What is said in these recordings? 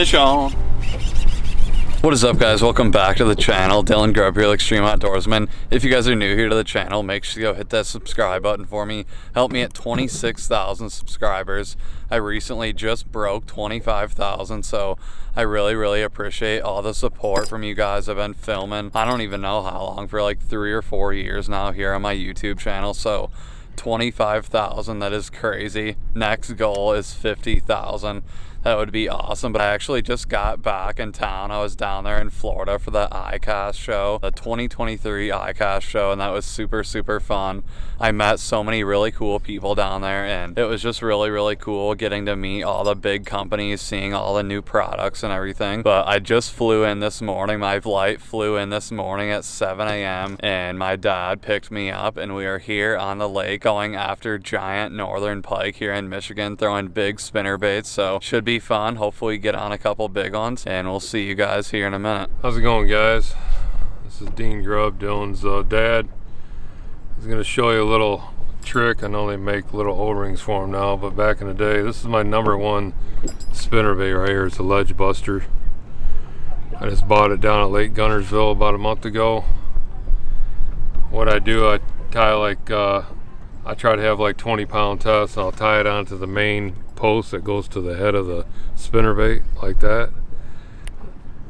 Fish on. What is up, guys? Welcome back to the channel. Dylan Grubb here, Extreme.Outdoorsmen. If you guys are new here to the channel, make sure to go hit that subscribe button for me. Help me at 26,000 subscribers. I recently just broke 25,000, so I really appreciate all the support from you guys. I've been filming, I don't even know how long, for like 3 or 4 years now here on my YouTube channel, so 25,000, that is crazy. Next goal is 50,000. That would be awesome. But I actually just got back in town. I was down there in Florida for the ICAST show, the 2023 ICAST show, and that was super fun. I met so many really cool people down there, and it was just really cool getting to meet all the big companies, seeing all the new products and everything. But I just flew in this morning. My flight flew in this morning at 7 a.m. and my dad picked me up, and we are here on the lake going after giant northern pike here in Michigan, throwing big spinnerbaits. So should be fun. Hopefully get on a couple big ones, and we'll see you guys here in a minute. How's it going, guys? This is Dean Grubb, Dylan's dad. He's going to show you a little trick. I know they make little O-rings for him now, but back in the day, this is my #1 spinnerbait right here. It's a ledge buster. I just bought it down at Lake Guntersville about a month ago. What I do, I tie like I try to have like 20-pound tests, and I'll tie it onto the main post that goes to the head of the spinnerbait like that.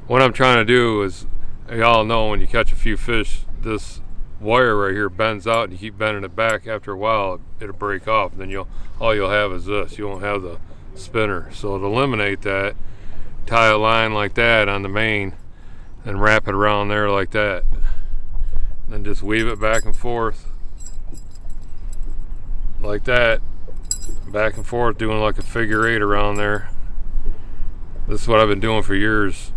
What I'm trying to do is, y'all know when you catch a few fish, this wire right here bends out, and you keep bending it back. After a while, it'll break off, and then all you'll have is this. You won't have the spinner. So to eliminate that, tie a line like that on the main and wrap it around there like that. Then just weave it back and forth like that, back and forth, doing like a figure 8 around there. This is what I've been doing for years,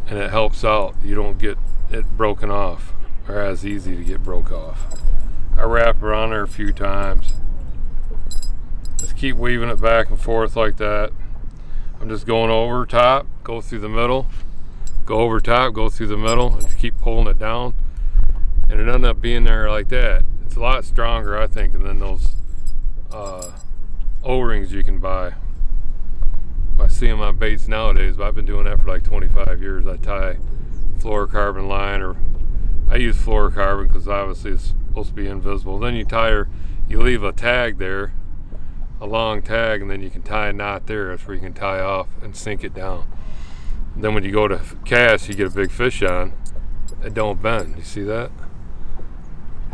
and it helps out. You don't get it broken off, or as easy to get broke off. I wrap around there a few times. Just keep weaving it back and forth like that. I'm just going over top, go through the middle, go over top, go through the middle, and just keep pulling it down, and it ends up being there like that. It's a lot stronger, I think, than those O-rings you can buy. I see them on baits nowadays, but I've been doing that for like 25 years. I tie fluorocarbon line, or I use fluorocarbon because obviously it's supposed to be invisible. Then you leave a tag there, a long tag, and then you can tie a knot there. That's where you can tie off and sink it down. And then when you go to cast, you get a big fish on, it don't bend. You see that?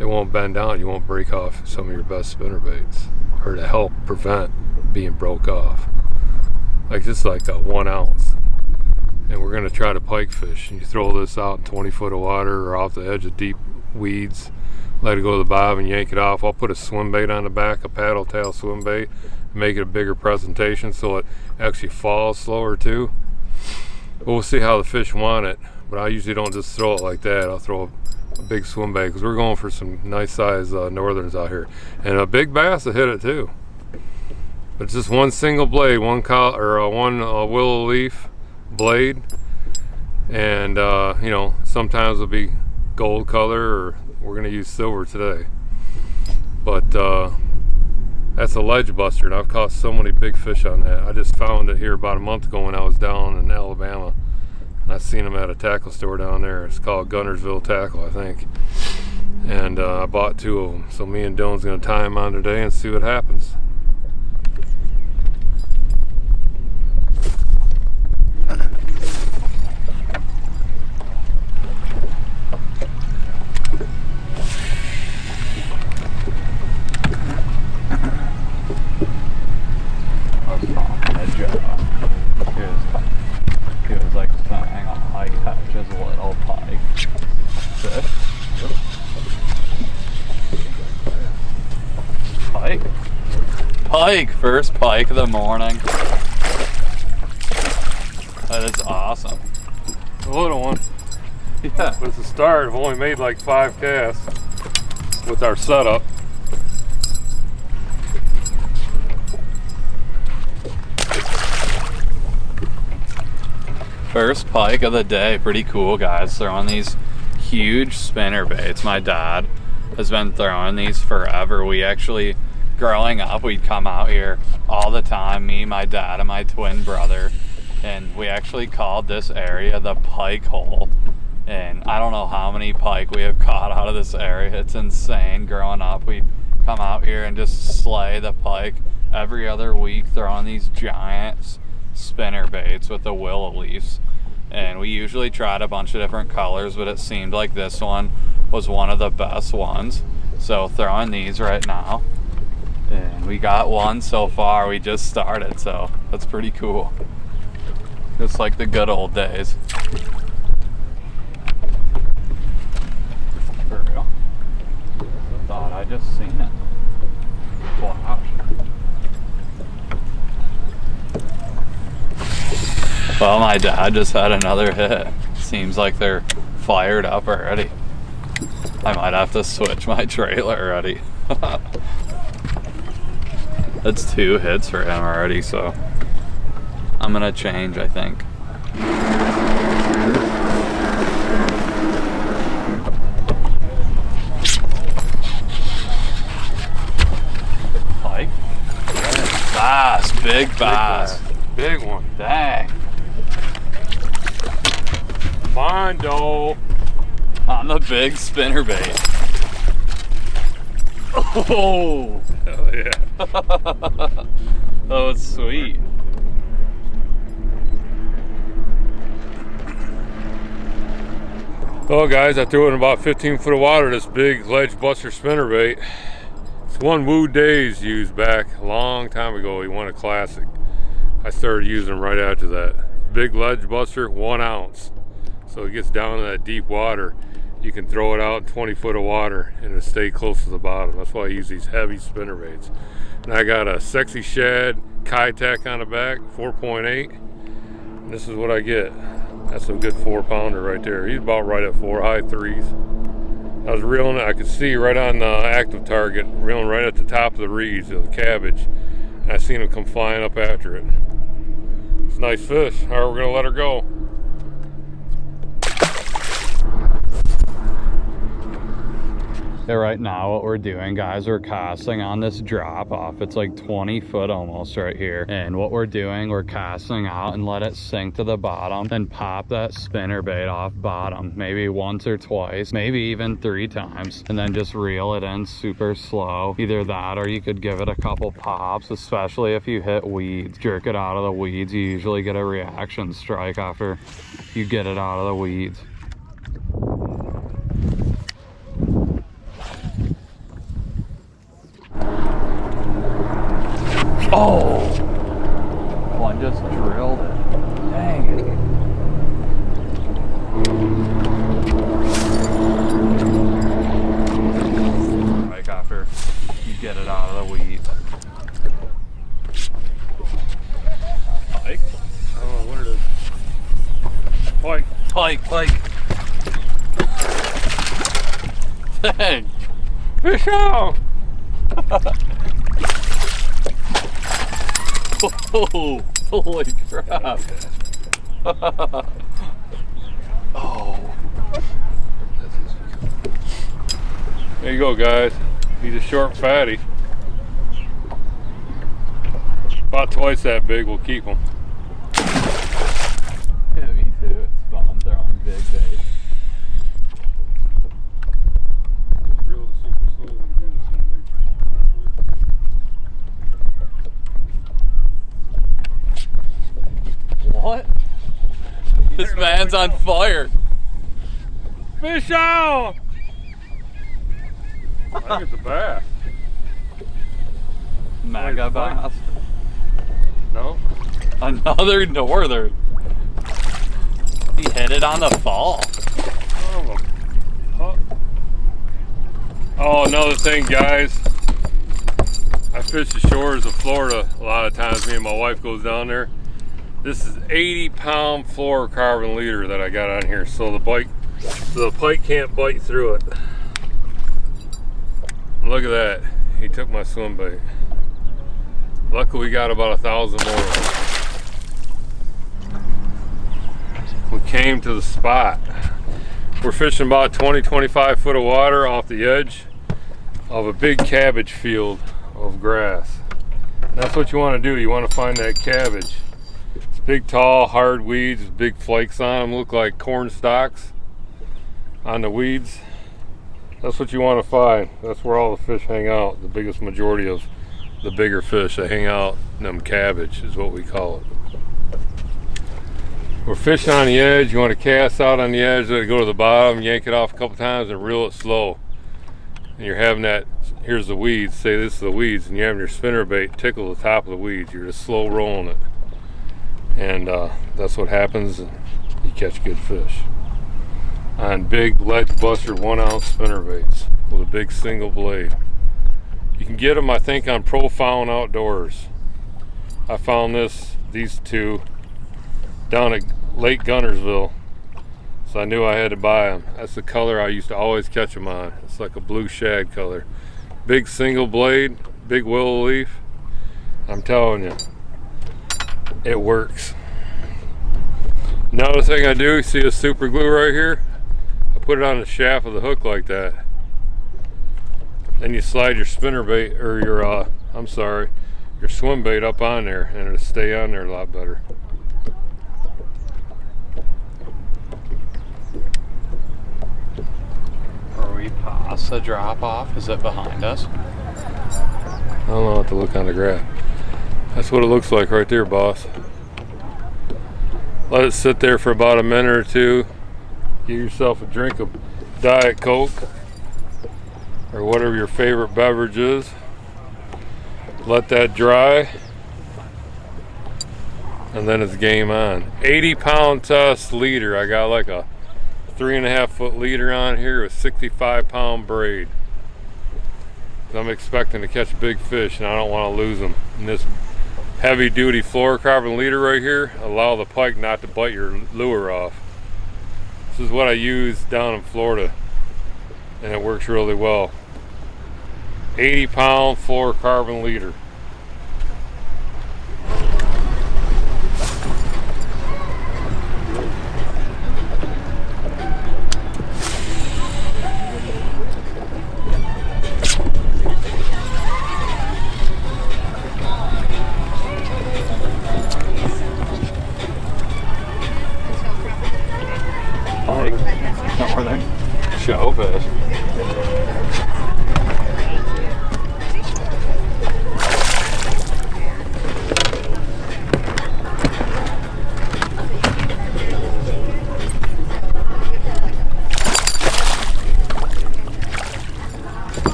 It won't bend down. You won't break off some of your best spinner baits, or to help prevent being broke off. Like just like a 1 ounce. And we're gonna try to pike fish. And you throw this out in 20 foot of water or off the edge of deep weeds, let it go to the bottom and yank it off. I'll put a swim bait on the back, a paddle tail swim bait, make it a bigger presentation so it actually falls slower too. But we'll see how the fish want it. But I usually don't just throw it like that. I'll throw a big swim bait, because we're going for some nice size northerns out here, and a big bass will hit it too. But it's just one single blade, one willow leaf blade, and you know, sometimes it'll be gold color, or we're gonna use silver today. But that's a ledge buster, and I've caught so many big fish on that. I just found it here about a month ago when I was down in Alabama. I seen them at a tackle store down there. It's called Guntersville Tackle, I think. And I bought 2 of them. So me and Dylan's gonna tie them on today and see what happens. Pike, first pike of the morning. That is awesome. A little one. Yeah. But it's a start. I've only made like 5 casts with our setup. First pike of the day. Pretty cool, guys. Throwing these huge spinner baits. My dad has been throwing these forever. We actually, growing up, we'd come out here all the time, me, my dad, and my twin brother, and we actually called this area the Pike hole. And I don't know how many pike we have caught out of this area. It's insane. Growing up, we'd come out here and just slay the pike every other week, throwing these giant spinner baits with the willow leaves. And we usually tried a bunch of different colors, but it seemed like this one was one of the best ones. So throwing these right now. And we got one so far. We just started, so that's pretty cool. Just like the good old days. For real. I thought I just seen it. Wow. Well, my dad just had another hit. Seems like they're fired up already. I might have to switch my trailer already. That's 2 hits for him already, so I'm gonna change, I think. Pike? Bass, big bass. Big one. Dang. Mondo. On the big spinnerbait. Oh! Hell yeah. Oh, it's sweet. Well, guys, I threw it in about 15 foot of water, this big ledge buster spinnerbait. It's one Woo Days used back a long time ago. He won a classic. I started using them right after that. Big ledge buster, 1 ounce. So it gets down in that deep water. You can throw it out in 20 foot of water and it'll stay close to the bottom. That's why I use these heavy spinnerbaits. And I got a Sexy Shad Kitech on the back, 4.8. And this is what I get. That's a good 4-pounder right there. He's about right at 4, high 3s. I was reeling, I could see right on the active target, reeling right at the top of the reeds of the cabbage. And I seen him come flying up after it. It's a nice fish. All right, we're gonna let her go. So right now what we're doing, guys, we're casting on this drop off. It's like 20 foot almost right here. And what we're doing, we're casting out and let it sink to the bottom, then pop that spinnerbait off bottom, maybe once or twice, maybe even 3 times, and then just reel it in super slow. Either that or you could give it a couple pops, especially if you hit weeds. Jerk it out of the weeds. You usually get a reaction strike after you get it out of the weeds. Oh! One just drilled it. Dang it. Like after you get it out of the weeds. Pike? I don't know what it is. Pike. Pike, Pike. Dang. Fish out! Oh, holy crap. Oh. There you go, guys. He's a short fatty. About twice that big, we'll keep him. Yeah, me too. It's fun throwing big bait. Reel super slow when you do this one. What? This man's on fire. Fish out! I think it's a bass. Mega bass. No? Another northern. He hit it on the fall. Oh, another thing, guys. I fish the shores of Florida a lot of times. Me and my wife goes down there. This is 80-pound fluorocarbon leader that I got on here, so the pike can't bite through it. Look at that. He took my swim bait. Luckily, we got about 1,000 more of them. We came to the spot. We're fishing about 20-25 foot of water off the edge of a big cabbage field of grass. That's what you want to do. You want to find that cabbage. It's Big, tall, hard weeds with big flakes on them. Look like corn stalks on the weeds. That's what you want to find. That's where all the fish hang out. The biggest majority of the bigger fish, they hang out in them cabbage is what we call it. We're fishing on the edge. You want to cast out on the edge, let it go to the bottom, yank it off a couple times and reel it slow. And you're having that, here's the weeds, say this is the weeds, and you're having your spinnerbait tickle the top of the weeds. You're just slow rolling it. And that's what happens, and you catch good fish. On big ledge buster 1 ounce spinnerbaits with a big single blade. You can get them, I think, on Profound Outdoors. I found these two down at Lake Gunnersville, so I knew I had to buy them. That's the color I used to always catch them on. It's like a blue shad color. Big single blade, big willow leaf. I'm telling you, it works. Another thing I do, you see a super glue right here? I put it on the shaft of the hook like that. Then you slide your spinnerbait, or your swim bait up on there, and it'll stay on there a lot better. Are we past the drop off? Is it behind us? I don't know what to look on the graph. That's what it looks like right there, boss. Let it sit there for about a minute or two. Get yourself a drink of Diet Coke or whatever your favorite beverage is. Let that dry, and then it's game on. 80-pound test leader. I got like a 3.5-foot leader on here with 65-pound braid. I'm expecting to catch big fish, and I don't want to lose them. And this heavy-duty fluorocarbon leader right here allow the pike not to bite your lure off. This is what I use down in Florida, and it works really well. 80-pound fluorocarbon leader. Showfish.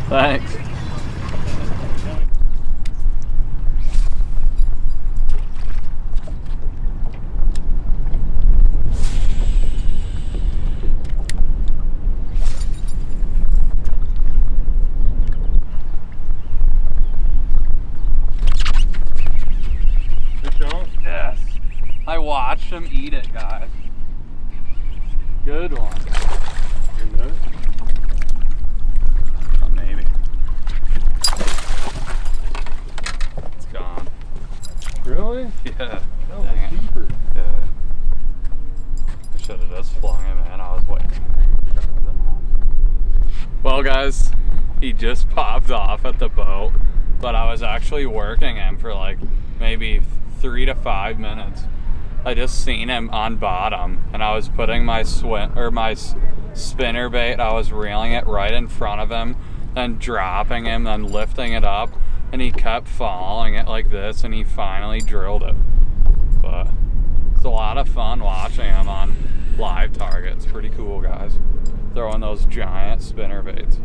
Thanks. Fish on? Yes. I watched him eat it, guys. Good one. Maybe. It's gone. Really? Yeah. That was deeper. Yeah. I should have just flung him in. I was waiting. Well, guys, he just popped off at the boat, but I was actually working him for like maybe 3 to 5 minutes. I just seen him on bottom, and I was putting my spinnerbait. I was reeling it right in front of him, and dropping him, then lifting it up, and he kept following it like this, and he finally drilled it. But it's a lot of fun watching him on live targets. Pretty cool, guys. Throwing those giant spinnerbaits.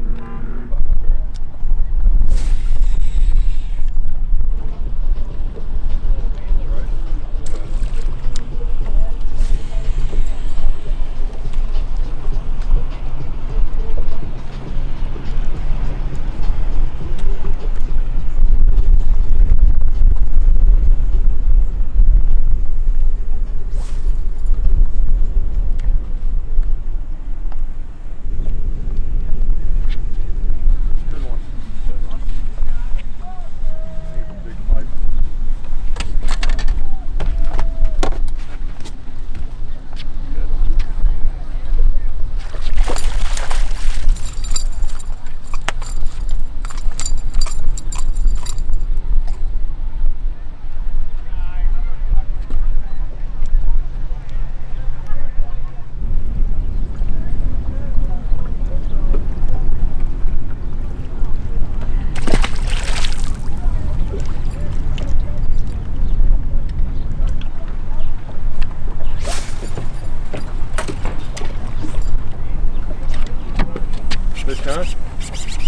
huh?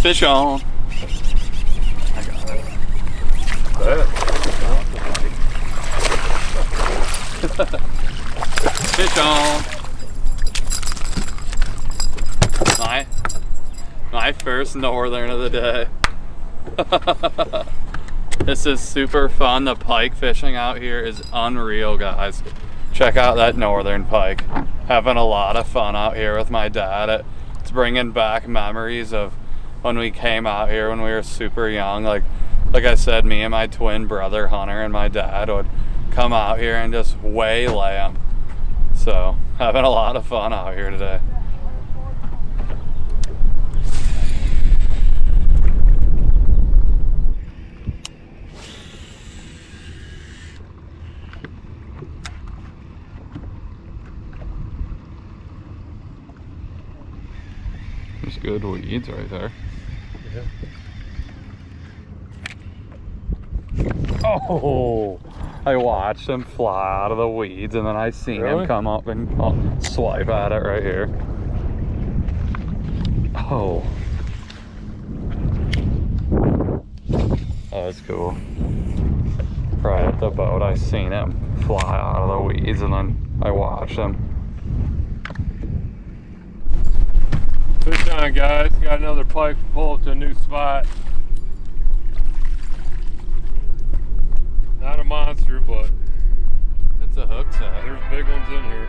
Fish on. I got it. Fish on. My first northern of the day. This is super fun. The pike fishing out here is unreal, guys. Check out that northern pike. Having a lot of fun out here with my dad. It's bringing back memories of when we came out here when we were super young. Like I said, me and my twin brother Hunter and my dad would come out here and just waylay them. So having a lot of fun out here today. There's good weeds right there. Yeah. Oh, I watched him fly out of the weeds and then I seen him come up and swipe at it right here. Oh. That was cool. Right at the boat, I seen him fly out of the weeds and then I watched him. Fish on, guys. Got another pike to pull up to a new spot. Not a monster, but it's a hook set. There's big ones in here.